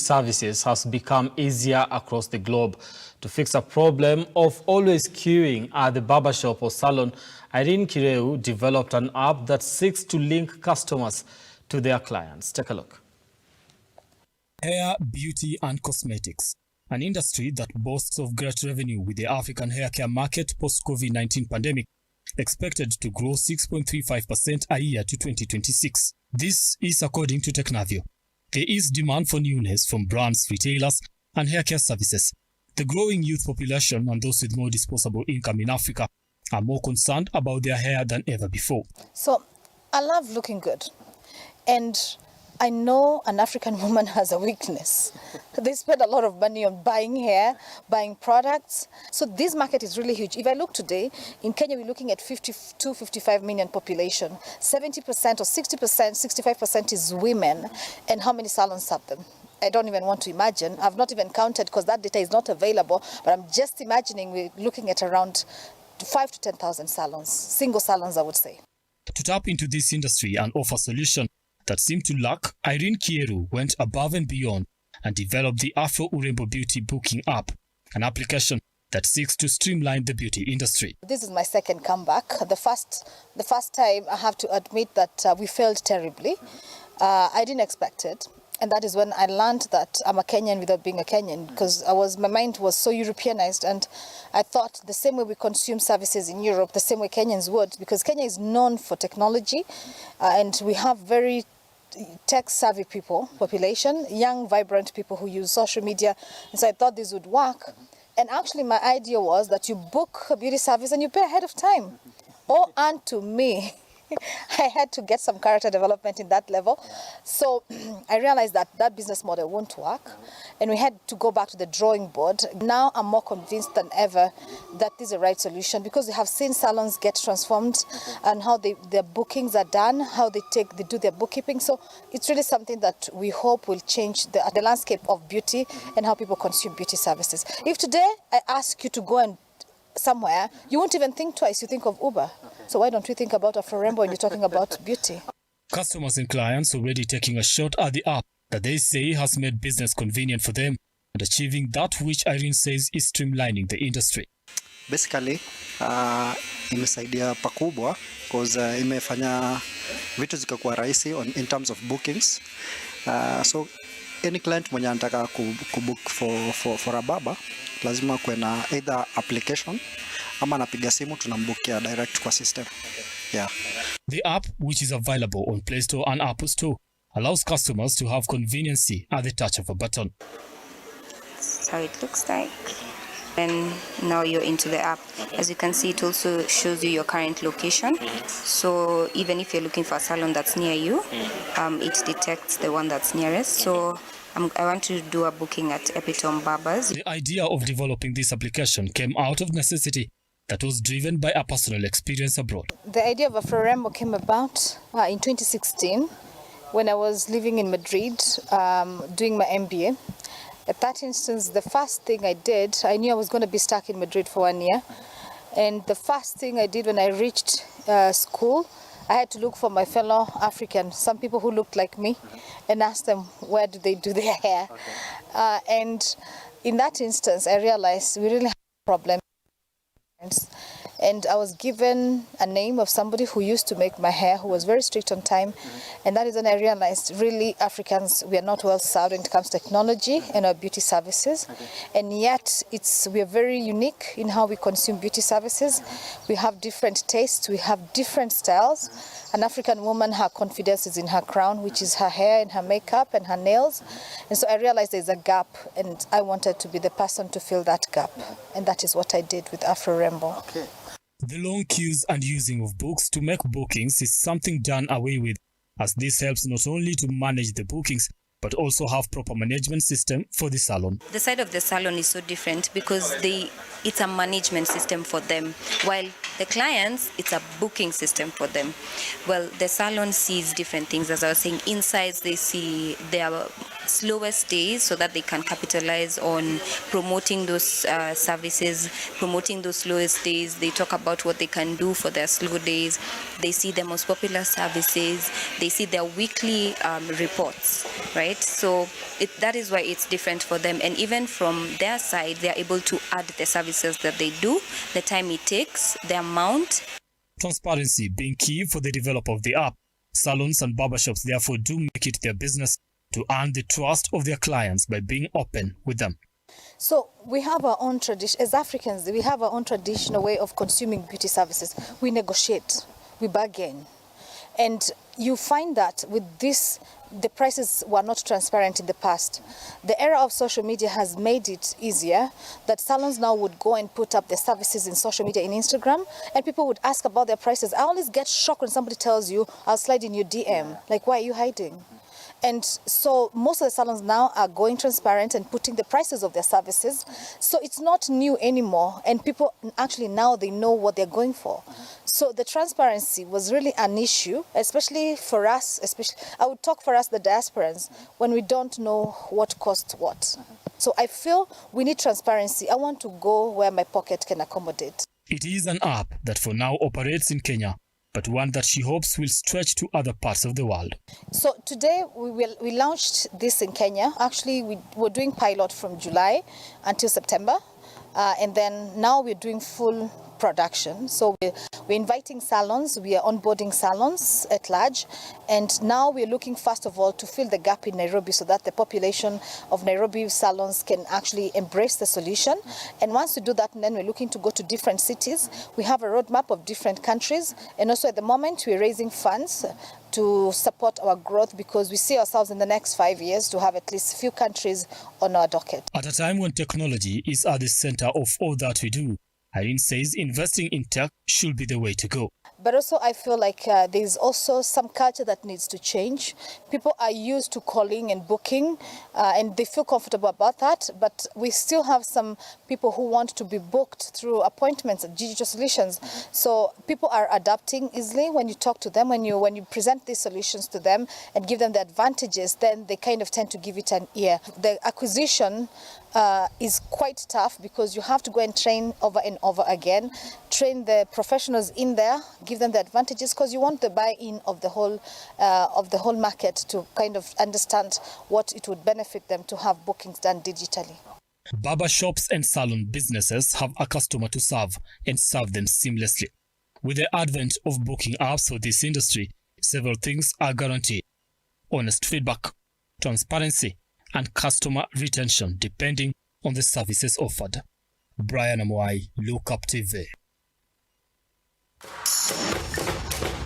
services has become easier across the globe. To fix a problem of always queuing at the barbershop or salon, Irene Kieru developed an app that seeks to link customers to their clients. Take a look. Hair, beauty and cosmetics, an industry that boasts of great revenue, with the African hair care market post-COVID-19 pandemic expected to grow 6.35% a year to 2026. This is according to Technavio. There is demand for newness from brands, retailers and hair care services. The growing youth population and those with more disposable income in Africa are more concerned about their hair than ever before. So I love looking good, and I know an African woman has a weakness. They spend a lot of money on buying hair, buying products. So this market is really huge. If I look today, in Kenya, we're looking at 52, 55 million population. 70% or 60%, 65% is women. And how many salons have them? I don't even want to imagine. I've not even counted because that data is not available. But I'm just imagining we're looking at around 5,000 to 10,000 salons, single salons, I would say. To tap into this industry and offer solution that seemed to lack, Irene Kieru went above and beyond and developed the Afro-Urembo beauty booking app, an application that seeks to streamline the beauty industry. This is my second comeback. The first time, I have to admit that we failed terribly. I didn't expect it. And that is when I learned that I'm a Kenyan without being a Kenyan, because my mind was so Europeanized, and I thought the same way we consume services in Europe, the same way Kenyans would, because Kenya is known for technology, and we have very tech-savvy population, young, vibrant people who use social media. And so I thought this would work. And actually my idea was that you book a beauty service and you pay ahead of time. Oh, and to me, I had to get some character development in that level. So I realized that that business model won't work, and we had to go back to the drawing board. Now I'm more convinced than ever that this is the right solution, because we have seen salons get transformed and how their bookings are done, how they do their bookkeeping. So it's really something that we hope will change the landscape of beauty and how people consume beauty services. If today I ask you to go and somewhere, you won't even think twice, you think of Uber. So why don't we think about Afro-Urembo when you're talking about beauty? Customers and clients already taking a shot at the app that they say has made business convenient for them and achieving that which Irene says is streamlining the industry. Basically, imesaidia pakubwa because imefanya vitu zikakuwa rahisi in terms of bookings. So any client mwenye anataka kubook for a barber, lazima kuwe na either application ama anapiga simu tunambukia direct kwa system. Yeah. The app, which is available on Play Store and Apple Store, allows customers to have convenience at the touch of a button. That's how it looks like. And now you're into the app. As you can see, it also shows you your current location. So even if you're looking for a salon that's near you, it detects the one that's nearest. So I want to do a booking at Epitome Barbers. The idea of developing this application came out of necessity that was driven by a personal experience abroad. The idea of Afro-Urembo came about in 2016 when I was living in Madrid doing my MBA. At that instance, the first thing I did, I knew I was going to be stuck in Madrid for 1 year. And the first thing I did when I reached school, I had to look for my fellow Africans, some people who looked like me, and ask them where do they do their hair. And in that instance, I realized we really have a problem. And I was given a name of somebody who used to make my hair, who was very strict on time. And that is when I realized really Africans, we are not well served when it comes to technology and our beauty services. And yet we are very unique in how we consume beauty services. We have different tastes, we have different styles. An African woman, her confidence is in her crown, which is her hair and her makeup and her nails. And so I realized there's a gap, and I wanted to be the person to fill that gap. And that is what I did with Afro-Urembo. Okay. The long queues and using of books to make bookings is something done away with, as this helps not only to manage the bookings, but also have proper management system for the salon. The side of the salon is so different because it's a management system for them, while the clients, it's a booking system for them. Well, the salon sees different things. As I was saying, inside they see their slowest days so that they can capitalize on promoting those services, promoting those slowest days. They talk about what they can do for their slow days. They see the most popular services. They see their weekly reports, right? So that is why it's different for them. And even from their side, they are able to add the services that they do, the time it takes, the amount. Transparency being key for the develop of the app. Salons and barbershops therefore do make it their business to earn the trust of their clients by being open with them. So we have our own tradition, as Africans, we have our own traditional way of consuming beauty services. We negotiate, we bargain. And you find that with this, the prices were not transparent in the past. The era of social media has made it easier that salons now would go and put up their services in social media, in Instagram, and people would ask about their prices. I always get shocked when somebody tells you, I'll slide in your DM. Like, why are you hiding? And so most of the salons now are going transparent and putting the prices of their services. So it's not new anymore. And people actually now they know what they're going for. So the transparency was really an issue, especially for us, I would talk for us, the diasporans, when we don't know what costs what. So I feel we need transparency. I want to go where my pocket can accommodate. It is an app that for now operates in Kenya, but one that she hopes will stretch to other parts of the world. So today we launched this in Kenya. Actually, we're doing pilot from July until September. And then now we're doing full production. So we're inviting salons, we are onboarding salons at large. And now we're looking, first of all, to fill the gap in Nairobi so that the population of Nairobi salons can actually embrace the solution. And once we do that, then we're looking to go to different cities. We have a roadmap of different countries. And also at the moment, we're raising funds to support our growth because we see ourselves in the next 5 years to have at least a few countries on our docket. At a time when technology is at the center of all that we do, Irene says investing in tech should be the way to go. But also I feel like there's also some culture that needs to change. People are used to calling and booking and they feel comfortable about that. But we still have some people who want to be booked through appointments and digital solutions. So people are adapting easily when you talk to them, when you present these solutions to them and give them the advantages, then they kind of tend to give it an ear. The acquisition is quite tough because you have to go and train over and over again, train the professionals in there, give them the advantages because you want the buy-in of the whole market to kind of understand what it would benefit them to have bookings done digitally. Barbershops and salon businesses have a customer to serve and serve them seamlessly. With the advent of booking apps for this industry, several things are guaranteed: honest feedback, transparency, and customer retention depending on the services offered. Brian Amwai, Look Up TV.